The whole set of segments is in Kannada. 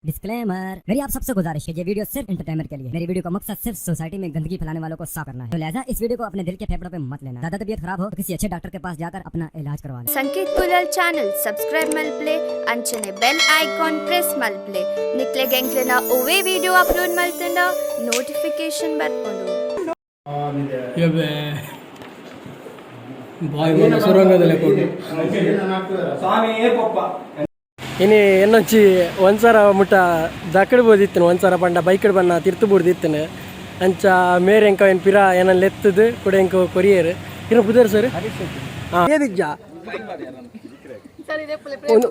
डिस्क्लेमर, मेरी आप सबसे गुजारिश है, ये वीडियो सिर्फ एंटरटेनमेंट के लिए। मेरी वीडियो का मकसद सिर्फ सोसाइटी में गंदगी फैलाने वालों को साफ करना है, तो लिहाजा इस वीडियो को अपने दिल के फेफड़ों पे मत लेना। ज्यादा तबीयत खराब हो तो किसी अच्छे डॉक्टर के पास जाकर अपना इलाज करवा लें। ಸಂಕೇತ್ ಕುಲಾಲ್ ಚಾನೆಲ್ ಸಬ್ಸ್ಕ್ರೈಬ್ ಮಲ್ಪ್ಲೆ ಅಂಚನೆ ಬೆಲ್ ಐಕಾನ್ ಪ್ರೆಸ್ ಮಲ್ಪ್ಲೆ ನಿಕ್ಲೆ ಗೆಂಕ್ಲೆನ ಒವೆ ವಿಡಿಯೋ ಅಪ್ಲೋಡ್ ಮಲ್ತಂಡ ನೋಟಿಫಿಕೇಶನ್ ಬರ್ಕೊಂಡು ಇನಿ ಎನ್ನೊಂಚಿ ಒಂದ್ಸರ ಮುಟ್ಟ ದಕ್ಕಡ್ ಬೋದಿತ್ತನು ಒಂದ್ಸರ ಪಂಡ ಬೈಕಡ್ ಬನ್ನ ತಿರ್ತು ಬುಡ್ದಿತ್ತನು ಅಂಚ ಮೇರೆ ಎಂಕ ಏನು ಪಿರ ಏನಲ್ಲ ಎತ್ತದು ಕೂಡ ಎಂಕ ಕೊರಿಯರ್ ಇನ್ನು ಪುದರ್ ಸರ್ ಏದಿಜ್ಜ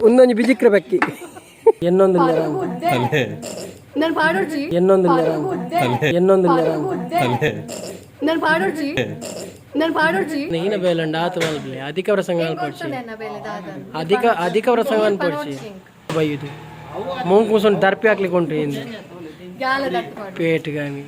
ಒಂದೊಂದು ಬಿಜಿಕ್ರ ಬೆಕ್ಕಿ ಎನ್ನೊಂದು ಎನ್ನೊಂದು ఈయన బేలండి ఆత్మల్పలే అధిక ప్రసంగాలు పడిచి అధిక ప్రసంగాన్ని పడిచి బయ్యదు మూంగు కూర్చొని దర్పి ఆకలికి ఉంటుంది పేటు కానీ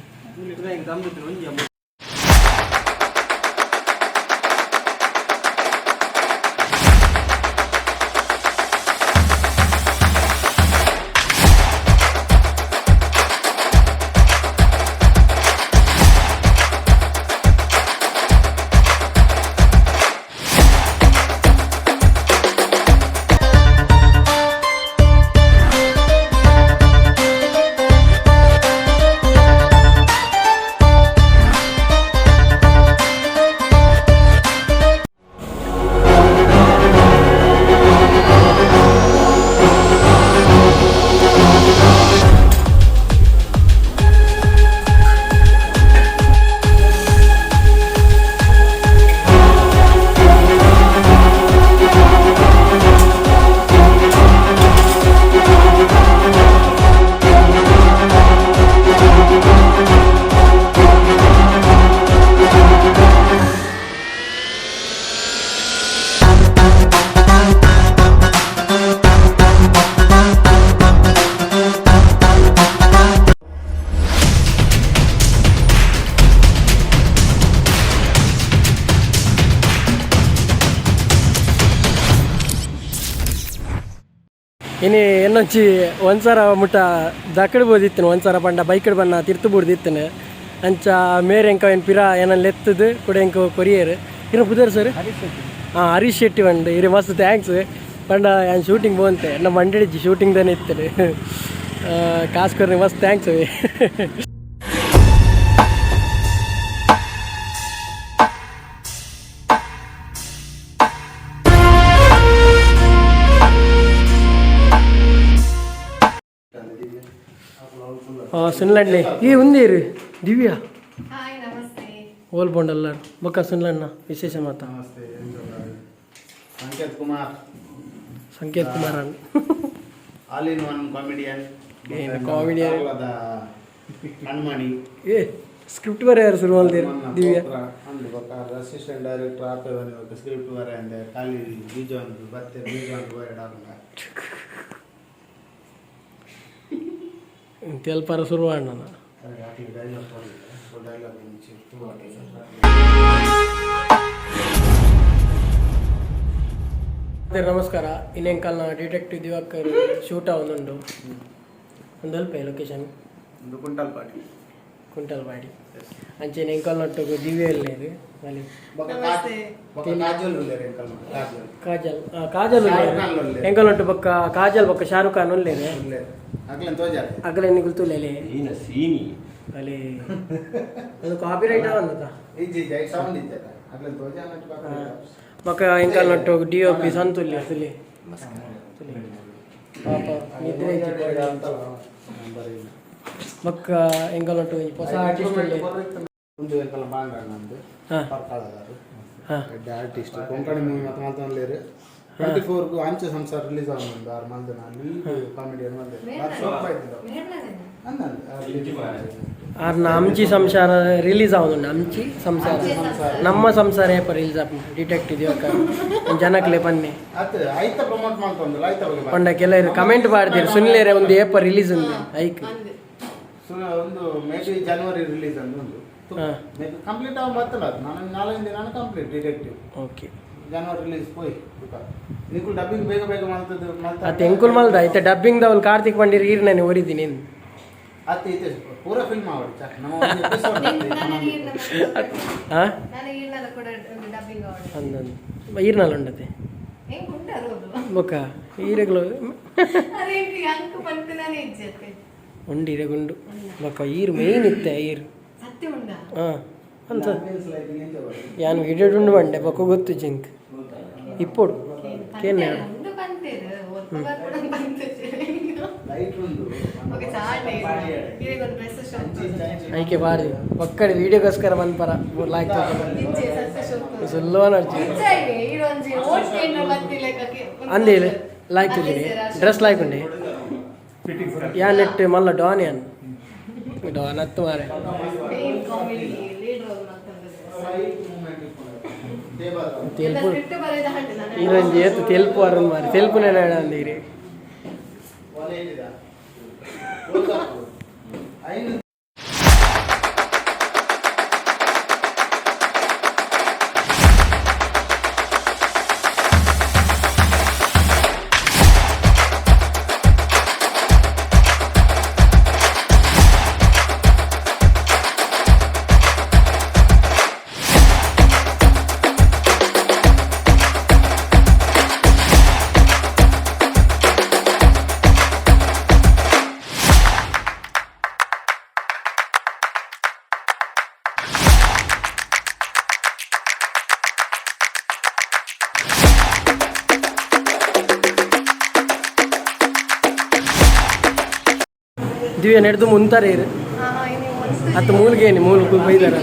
ಇನಿ ಎನ್ನೊಂಚಿ ಒಂದ್ಸರ ಮುಟ್ಟ ದಕ್ಕಡ್ ಬೋದಿತ್ತನು ಒಂದ್ಸರ ಪಂಡ ಬೈಕಡ್ ಬನ್ನ ತಿರ್ತು ಬುಡ್ದಿತ್ತನು ಅಂಚ ಮೇರೆ ಎಂಕ ಏನು ಪಿರ ಏನಲ್ಲ ಎತ್ತದು ಕೂಡ ಎಂಕ ಕೊರಿಯರ್ ಇನ್ನು ಪುದರ್ ಸರ್ ಹರೀಶ್ ಶೆಟ್ಟಿ ಬಂಡು ಇರಿ ಮಸ್ತ್ ಥ್ಯಾಂಕ್ಸ್ ಪಂಡ ಏನು ಶೂಟಿಂಗ್ ಬೋಂತೆ ನಮ್ಮ ಮಂಡಳಿಜ್ಜಿ ಶೂಟಿಂಗ್ ತಾನೆ ಇತ್ತನು ಕಾಸ್ಕೊರ್ರಿ ಮಸ್ತ್ ಥ್ಯಾಂಕ್ಸ್ సున్లండి ఈ ఉంది దివ్య ఓల్బొండల్లారు బొక్క సున్లన్న విశేషం మాత సంకేత్ కుమార్ అని all in one comedian Kanmani script ಬರೆಯಾರು ಸುರುವಲ್ದೇರು ದಿವ್ಯ ಅಸಿಸ್ಟೆಂಟ್ ಡೈರೆಕ್ಟರ್ ಆಪೇವನಿ ಒಂದು ಸ್ಕ್ರಿಪ್ಟ್ ಬರೆಯಂದೆ ಖಾಲಿ ಬೀಜ ಒಂದು ಬತ್ತೆ ಬೀಜ ಒಂದು ಬರೆಯಡಾಗ ತೆಲ್ಪರ ಸುರುವಣ್ಣ ನಮಸ್ಕಾರ ಇನ್ನೆಂಕಲ್ನ ಡಿಟೆಕ್ಟಿವ್ ದಿವಾಕರ್ ಶೂಟ ಒಂದುಂಡು ಒಂದು ಅಲ್ಪ ಲೊಕೇಶನ್ ಒಂದು ಕುಂಟಲ್ಪಾಡಿ ಅಂಚೆನೆ ಎಂಕಲ್ನೊಟ್ಟು ದಿವ್ಯ ಇಲ್ಲೇರು ಅಲ್ಲಿ ಕಾಜಲ್ ಕಾಜಲ್ ಎಂಕಲ್ನೊಟ್ಟು ಬೊಕ್ಕ ಕಾಜಲ್ ಬೊಕ್ಕ ಶಾರುಖ್ ಖಾನ್ ಒಲ್ಲೇನೆ ಅಗಲೆ ನಿಗುಲ್ತುಲೇಲೆ ಅಲೆ ಅದು ಕಾಪಿ ರೈಟ್ ಬಂದದ ಬೊಕ್ಕ ಎಂಕಲ್ನೊಟ್ಟು DOP ಸಂತುಲ್ಯ ತುಲಿ ಪಾಪ ನಿದ್ರೆ ಬೊಕ್ಕ ಎಂಕಲ್ನೊಟ್ಟು ಹೊಸ ಆರ್ಟಿಸ್ಟ್ ಒಂದು ಎಂಕಲ್ ಬಾಂಡಣ್ಣ ಅಂದು ಪರ್ಕಾಳಗಾರು ಆರ್ಟಿಸ್ಟ್ ಕೊಂಕಣಿ ಮೂವಿ ಮತ್ತೆ ಮಾತನಾಡಲೇರು 24 ಅಂಚೆ ಸಂಸಾರ ರಿಲೀಸ್ ಆಗುಂದು 6 ಮಂದಿ ನಾನು ಕಾಮಿಡಿಯನ್ ಮಂದಿ आमची संसार रिलीज आवुंडु आमची संसार ನಮ್ಮ ಸಂಸಾರ ಏಪ ರಿಲೀಸ್ ಆಪುಂಡು ಡಿಟೆಕ್ಟಿವ್ ದಿವಾಕರ್ ಜನಕ್ಲೆ ಪನ್ನೆ ಅತ ಐತ ಪ್ರಮೋಟ್ ಮಾಡ್ತಂದಲ್ಲ ಐತ ಬಗ್ಗೆ ಪಂಡ ಕೆಲವರು ಕಮೆಂಟ್ ಮಾಡ್ತೀರಿ ಸುನಿಲೇರೆ ಒಂದು ಏಪ ರಿಲೀಸ್ ಉಂಡು ಐಕ್ ಒಂದು ಮೇಬಿ ಜನವರಿ ರಿಲೀಸ್ ಅಂದು ಒಂದು ಕಂಪ್ಲೀಟ್ ಆಗ ಬರ್ತಲ್ಲ ನಾನು 4 ದಿನ ಕಂಪ್ಲೀಟ್ ಡಿಟೆಕ್ಟಿವ್ ಓಕೆ ಜನವರಿ ರಿಲೀಸ್ ಪೋಯ್ ನಿಂಕು ಡಬ್ಬಿಂಗ್ ಬೇಗ ಬೇಗ ಮಾಡ್ತದೆ ಅದು ಎಂಕುಲ್ ಮಲ್ದ ಐತೆ ಡಬ್ಬಿಂಗ್ ಅವಳು ಕಾರ್ತಿಕ್ ಬಂದಿರಿ ಈರ್ ನಾನು ಹೊರಿದ್ದೀನಿ ಅತ್ತೆ ಐತೆ ಪೂರ ಫಿಲ್ಮ್ ಆವಡಿ ನಮ್ಮ ಒಂದು ಎಪಿಸೋಡ್ ಹಾಂ ಅಂದಂದು ಈರ್ನಲ್ಲಿ ఉండదు బొక్క ఈరెగులు ఉండి ఇరగుండు బొక్క ఈరు మెయిన్ ఇత్తే ఈరు అంత యాన్ వీడియోడు అంటే బొక్క గుర్తు జింక్ ఇప్పుడు కేన్నాడు ಐಕೆ ಬಾರಿ ಒಕ್ಕಡೆ ವಿಡಿಯೋಗೋಸ್ಕರ ಬಂದ್ಪರ ಲಾಯ್ಕ್ ಸುಲ್ಲೋ ನಡ್ಚಿ ಅಂದೇ ಲಾಯ್ಕ್ ಡ್ರೆಸ್ ಲಾಯ್ಕ್ ಉಂಡೆ ಯಾ ನೆಟ್ ಮಲ್ಲ ಡಾನ್ ಯಾನ್ ಡಾನ್ ಹತ್ತು ಮಾರೆ తెలుపు ఈరోజు చేతి తెలుపు అరుణ్ మరి తెలుపు నేను అందిరి ದಿವ್ಯ ನಡೆದು ಮುಂತಾರೆ ಇರು ಅತ್ತು ಮೂಲಿಗೇನಿ ಮೂಲಿಗೆ ಬೈದಾರ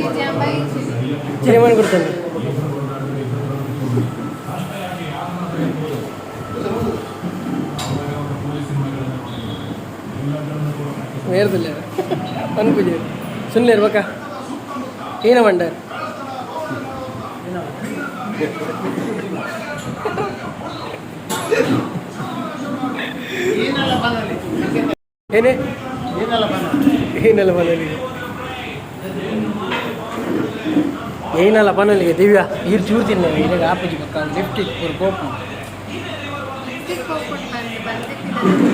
ಏಮನ್ ಕೊಡ್ತಾನೆ వేరదిల్ల అనుకుజే సున్లేరు బక ఈయన వండారు ಏನೇ ಏನಲ್ಲ ಪನಲಿಗೆ ಏನಲ್ಲ ಪನಲಿಗೆ ದಿವ್ಯ ಈರು ಚೂರ್ತೀನಿ ಇಲ್ಲಿಗೆ ಆಪಜಿ ಪಕ್ಕ ಲಿಫ್ಟ್ ಇತ್ತು ಕೋಪ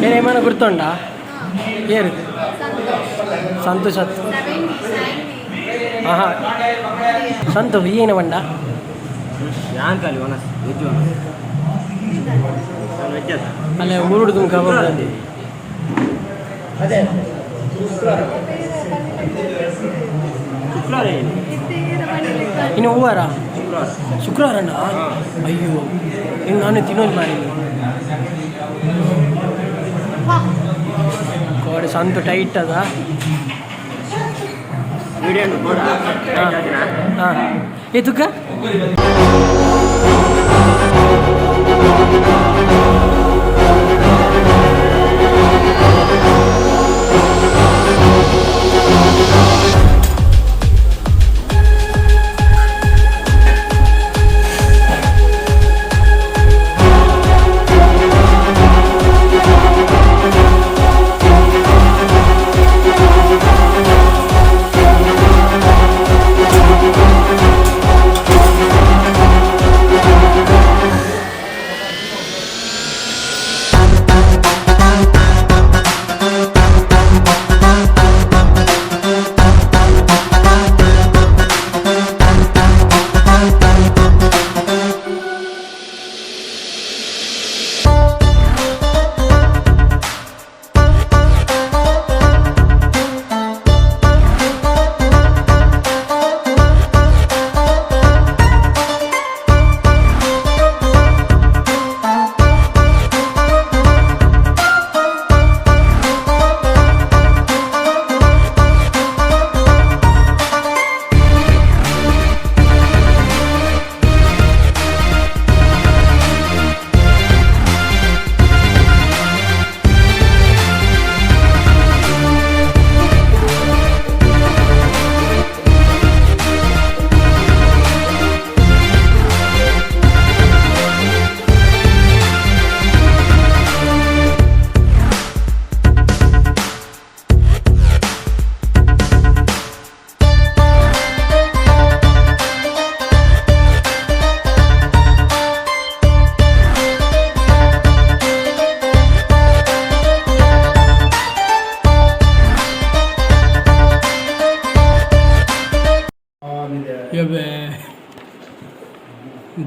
ಏನೇಮನ ಗುರ್ತೊಂಡ ಏರು ಸಂತೋಷ ಆಹಾ ಸಂತು ಏನು ಬಂಡ ಅಲ್ಲೇ ಊರುಡ್ದು ಕಬಾಬ್ ಬಂದಿ ಅದೇ ಶುಕ್ರವಾರ ಇನ್ನು ಹೂವಾರ ಶುಕ್ರವಾರನ ಅಯ್ಯೋ ಇನ್ನು ನಾನು ತಿನ್ನೋದು ಮಾಡಿ ಕೋಡೆ ಸಂತು ಟೈಟ್ ಅದ ಹಾಂ ಏತುಕ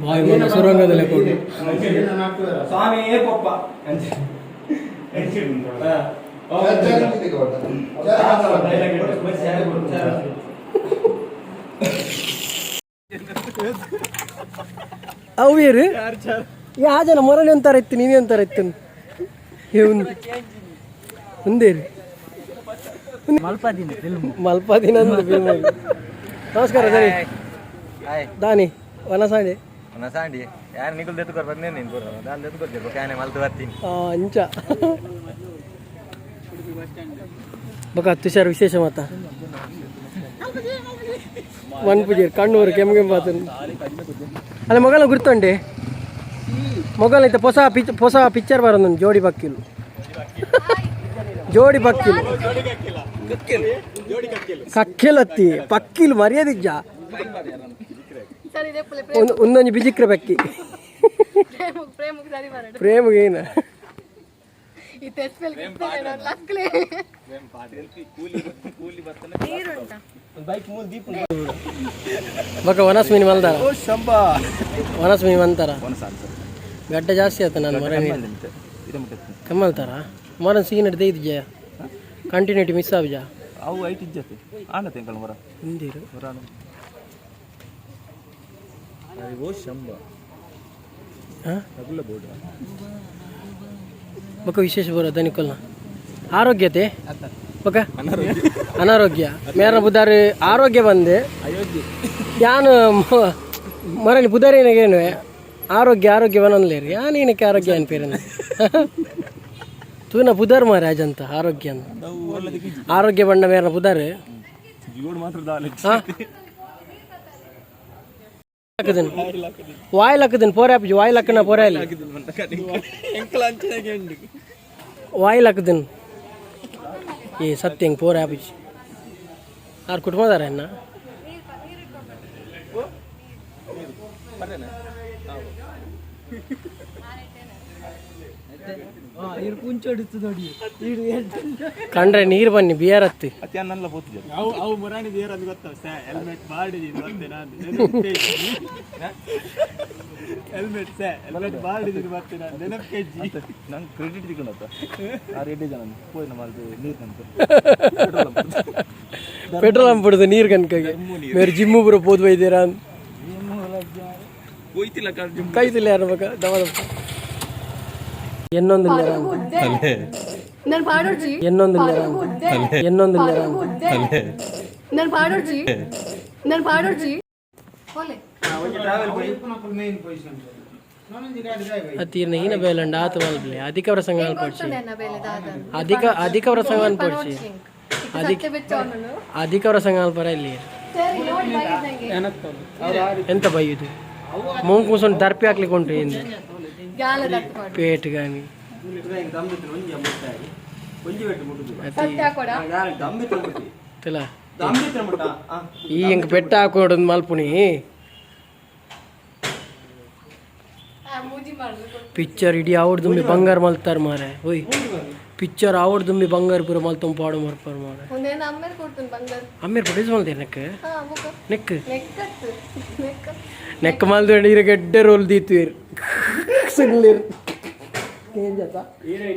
ಬಾಯ್ ಬಂದು ಸುರಂಗದಲ್ಲಿ ಕೊಡು ಸ್ವಾಮಿ ಪಪ್ಪ ಅವು ಏರು ಯಾ ಜನ ಮೊರಲಿ ಅಂತಾರ ಇತ್ತು ನೀವೇ ಅಂತಾರ ಇತ್ತು ಮುಂದೇರಿ ಮಲ್ಪದಿನ ನಮಸ್ಕಾರ ದಾನಿ ವನಸಾಂಡಿ ಸಾಂಡಿ ಯಾರು ನಿಗುಲ್ ತೆತ್ಕೊರ್ ಬಂದೇ ನೀನು ಬರೋ ನಾನು ತೆತ್ಕೊಡ್ಬೇಕು ಕ್ಯಾನೆ ಮಲ್ತು ಬರ್ತೀನಿ ಅಂಚ ಬಕ ತುಷಾರ್ ವಿಶೇಷ ಮಾತ ಮನ್ಪುಜಿ ಕಣ್ಣೂರು ಕೆಂಬಾತು ಅಲ್ಲ ಮೊಗಲ ಗುರ್ತುಂಡೆ ಮೊಗಲ್ ಐತೆ ಹೊಸ ಪಿಕ್ಚರ್ ಬರೋದು ಜೋಡಿ ಬಕ್ಕಿಲು ಜೋಡಿ ಬಕ್ಕಿಲು ಕಕ್ಕೆಲತ್ತಿ ಪಕ್ಕಿಲು ಮರ್ಯಾದಿಜ್ಜ ಒಂದೊಂದು ಬಿಜಿಕ್ರೆ ಬಕ್ಕಿ ಪ್ರೇಮಗೇನ ಬಕ ವನಸ್ ಮೀನು ಮಲ್ದಾರ ವನಸ್ ಮೀನು ಅಂತಾರ ಗಡ್ಡೆ ಜಾಸ್ತಿ ಆಯ್ತು ನಾನು ಮರ ಕಮ್ಮಲ್ತಾರ ಮರನ್ ಸಿಗಿ ನಡ್ದೆ ಇದ್ಜ ಕಂಟಿನ್ಯೂಟಿ ಮಿಸ್ ಆಗ ಅವು ಐಟ್ ಇಜ್ಜತೆ ಆನತೆ ಎಂಕಲ್ ಮರ ಹಿಂದಿರು ಓ ಶಂಬ ಅಗುಲ್ಲ ಬೋರ್ಡ್ ಬಕ ವಿಶೇಷ ಬರೋ ದನಿಕೊಲ್ನ ಆರೋಗ್ಯತೆ ಬಕ ಅನಾರೋಗ್ಯ ಮೇರ ಬುಧಾರಿ ಆರೋಗ್ಯ ಬಂದೆ ಯಾನು ಮರಳಿ ಬುಧಾರಿನಾಗೇನು ಆರೋಗ್ಯ ಬನ್ನಲೇರಿ ಯಾನೇನಕ್ಕೆ ಆರೋಗ್ಯ ಅನ್ಪೇರನ ತೂನ ಬುಧಾರ್ ಮಾರ ಅಜಂತ ಆರೋಗ್ಯ ಆರೋಗ್ಯ ಬಂಡ ಮೇರ ಬುಧಾರ್ ವಾಯ್ ಲಕ್ಕದನ್ ಪೋರ ವಾಯ್ ಲಕ್ಕನ ಪೋರ ವಾಯ್ ಲಕ್ಕದನ್ ಏ ಸತ್ಯಂಗ್ ಪೋರ ಆಪಿಜ್ ಆರು ಕುಟುಂಬದಾರ ಅನ್ನ ಕಂಡ್ರೆ ನೀರು ಬನ್ನಿ ಬಿಯರತ್ತಿ ಅತ್ಯನ್ನೆಲ್ಲ ಬೋತಿದೆ ಅವು ಮುರಾಣಿ ದೇರ್ ಅದು ಗೊತ್ತಾವ ಹೆಲ್ಮೆಟ್ ಮಾಡಿದೀನಿ ಮತ್ತೆ ನಾನು ಹೆಲ್ಮೆಟ್ ಹೆಲ್ಮೆಟ್ ಮಾಡಿದೀನಿ ಮತ್ತೆ ನಾನು ನೆನಪು ನಂಗೆ ಕ್ರೆಡಿಟ್ ತಿಳ್ಕೊಂಡತ್ತ ಆ ರೆಡ್ಡಿ ಜನ ಹೋಯ್ ನಮ್ಮದು ನೀರು ಕಂತು ಪೆಟ್ರೋಲ್ ಪಂಪ್ ಬಿಡುದು ನೀರು ಕನ್ಕಾಗೆ ಬೇರೆ ಜಿಮ್ಮು ಬರೋ ಬೋದು ಬೈದ್ದೀರಾ ಹೋಯ್ತಿಲ್ಲ ಕೈತಿಲ್ಲ ಯಾರು ಬೇಕಾ ದಮ ಇನ್ನೊಂದಿಲ್ಲ ನಾನು ಪಾಡೋರ್ಜಿ ಇನ್ನೊಂದಿಲ್ಲ ನಾನು ಪಾಡೋರ್ಜಿ ಅತೀರ್ನ ಈನ ಬೇಲಂಡ ಆತ ಮಲ್ಪಲೆ ಅಧಿಕ ಪ್ರಸಂಗ ಅಲ್ಪಡಿಸಿ ಅಧಿಕ ಪ್ರಸಂಗ ಅನ್ಪಡಿಸಿ ಅಧಿಕ ಪ್ರಸಂಗ ಅಲ್ಪರ ಇಲ್ಲಿ ಎಂತ ಬೈಯುದು ಮೂಂಗ್ ಕೂಸೊಂಡು ದರ್ಪಿ ಹಾಕ್ಲಿಕ್ಕೆ ಉಂಟು ಇಂದ ಪೇಟ್ ಗಾನಿ ಈ ಹೆಂಗ್ ಬೆಟ್ಟ ಹಾಕೋಡ್ ಮಲ್ಪುನಿ ಪಿಕ್ಚರ್ ಇಡೀ ಆವಡ್ ದುಂಬಿ ಬಂಗಾರ ಮಲ್ತಾರ ಮಾರೆ ಓಯ್ ಪಿಕ್ಚರ್ ಆವಡ್ ದುಂಬಿ ಬಂಗಾರ ಪೂರ ಮಲ್ತೊಂದು ಪಾಡು ಮರ್ಪಾರ ಮಾರೆ ಅಮ್ಮೇರ್ ಕೊಟ್ಟಿಸ್ ಮಲ್ತೆ ನೆಕ್ ನೆಕ್ ಮಲ್ದು ಇರ ಗಡ್ಡೆ ರೋಲ್ ದೀತ್ವೀರ್ ಸುನ್ಲಿರ್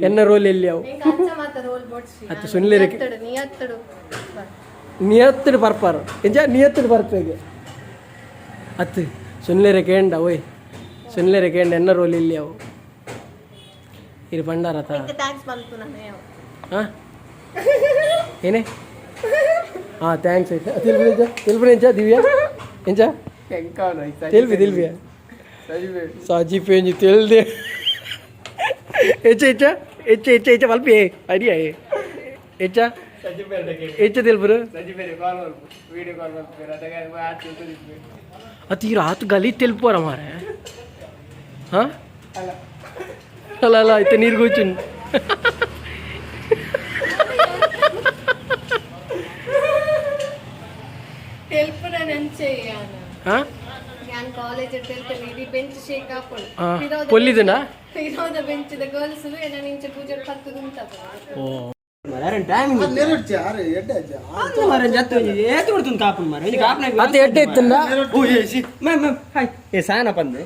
ಎನ್ನ ರೋಲ್ ಎಲ್ಲಿ ಅವು ಅತ್ತು ಸುನ್ಲಿರ್ ನಿಯತ್ತಡು ಬರ್ಪಾರು ಎಂಜ ನಿಯತ್ತಡು ಬರ್ಪೇಗೆ ಅತ್ತು ಸುನ್ಲಿರ ಕೇಂಡ ಓಯ್ ಸುನ್ಲಿರ ಕೇಂಡ ಎನ್ನ ರೋಲ್ ಇಲ್ಲಿ ಅವು ಇರು ಬಂಡಾರತ ಹಾಂ ಏನೇ ಹಾಂ ಥ್ಯಾಂಕ್ಸ್ ಆಯ್ತಾ ತಿಳ್ಬಿಡಿ ಎಂಚ ದಿವ್ಯಾ ಎಂಚ తెలివి తెలివి సాజీ పేంజి తెలిదే ఎచ్చ ఎచ్చ ఎచ్చ ఎచ్చ ఎచ్చ వల్పి అడియా ఎచ్చ ఎచ్చ తెలుపురు అతి రాత్ గలి తెలుపురా మారే అలా అలా అయితే నీరు కూర్చుంది ഞാൻ കോളേജ് ಬೆಂಚ್ ಶೇಕ್ ಹಾಕೊಂಡು ಪೊಲ್ಲಿದನಾ ಇರೋದ ಬೆಂಚಿದ ಗರ್ಲ್ಸ್ ಏನ ನಿಂಚೆ ಪೂಜೆ ಪತ್ತು ಗುಂತ ಓ ಮರನ್ ಟೈಮಿಂಗ್ ನೆರಡ್ಚ ಅರೆ ಎಡ್ಡೆ ಮರನ್ ಜತ್ತು ಏತು ಬಿಡ್ತುನ್ ಕಾಪನ್ ಮರ ಇದು ಕಾಪನ ಅತ್ತೆ ಎಡ್ಡೆ ಇತ್ತಂದ ಓ ಏಸಿ ಮ್ಯಾಮ್ ಹಾಯ್ ಏ ಸಾನ ಬಂದು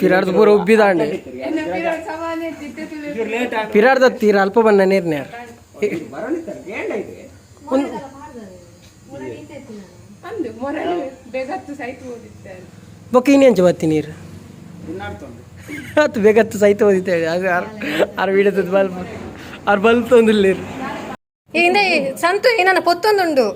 ಪಿರಾಡ್ದು ಪೂರ ಉಬ್ಬಿದಾಂಡೆ ಎನ್ನ ಪಿರಾಡ್ ಸವಾನೆ ತಿತ್ತೆ ತುಲೆ ಪಿರಾಡ್ದ ತೀರ ಅಲ್ಪ ಬಣ್ಣ ನೀರ್ನೇ ಅಂದು ಮೊರಲು ಬೇಗತ್ತು ಸೈಟ್ ಓದಿದ್ದಾರೆ ಬೊಕ್ಕ ಇನ್ನೆಂಚ ಬತ್ತಿ ನೀರು ಹತ್ತು ಬೇಗತ್ತು ಸಹಿತ ಓದಿತ್ತೇಳಿ ಅದು ಆರು ವೀಡಿಯೋದ ಬಲ್ಪ್ ಅವ್ರು ಬಲ್ಪ್ ತೊಂದಿಲ್ಲ ನೀರು ಹಿಂದೆ ಸಂತು ಏನನ್ನ ಪೊತ್ತೊಂದುಂಡು